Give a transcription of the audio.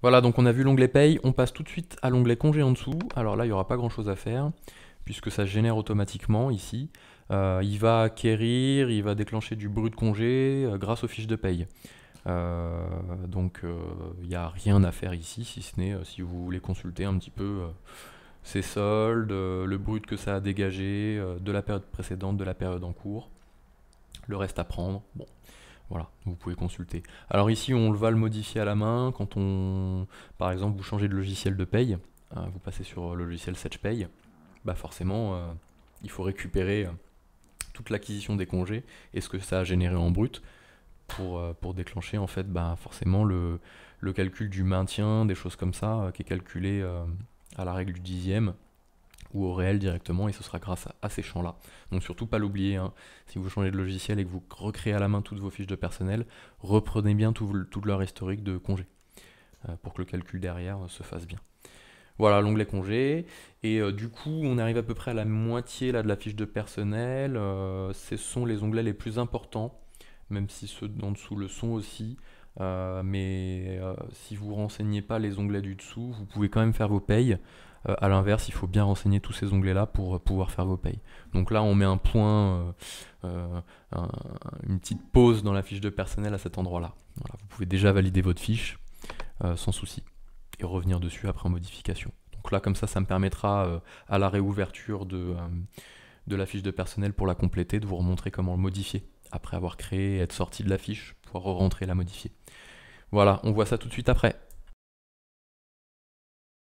Voilà, donc on a vu l'onglet paye, on passe tout de suite à l'onglet congé en dessous. Alors là, il n'y aura pas grand chose à faire, puisque ça se génère automatiquement ici. Il va acquérir, il va déclencher du brut congé grâce aux fiches de paye. Donc il n'y a rien à faire ici, si ce n'est si vous voulez consulter un petit peu ses soldes, le brut que ça a dégagé de la période précédente, de la période en cours, le reste à prendre. Bon, voilà, vous pouvez consulter. Alors ici, on va le modifier à la main quand par exemple, vous changez de logiciel de paye, vous passez sur le logiciel SetchPay, bah forcément, il faut récupérer toute l'acquisition des congés et ce que ça a généré en brut pour déclencher en fait bah, forcément le calcul du maintien, des choses comme ça, qui est calculé à la règle du dixième ou au réel directement, et ce sera grâce à ces champs-là. Donc surtout pas l'oublier, hein. Si vous changez de logiciel et que vous recréez à la main toutes vos fiches de personnel, reprenez bien tout leur historique de congé, pour que le calcul derrière se fasse bien. Voilà l'onglet congé, et du coup on arrive à peu près à la moitié là, de la fiche de personnel. Ce sont les onglets les plus importants, même si ceux d'en dessous le sont aussi. Mais si vous ne renseignez pas les onglets du dessous, vous pouvez quand même faire vos payes. A l'inverse, il faut bien renseigner tous ces onglets-là pour pouvoir faire vos payes. Donc là, on met un point, un- une petite pause dans la fiche de personnel à cet endroit-là. Voilà, vous pouvez déjà valider votre fiche sans souci et revenir dessus après en modification. Donc là, comme ça me permettra à la réouverture de la fiche de personnel pour la compléter, de vous remontrer comment le modifier après avoir créé et être sorti de la fiche, pouvoir re-rentrer et la modifier. Voilà, on voit ça tout de suite après.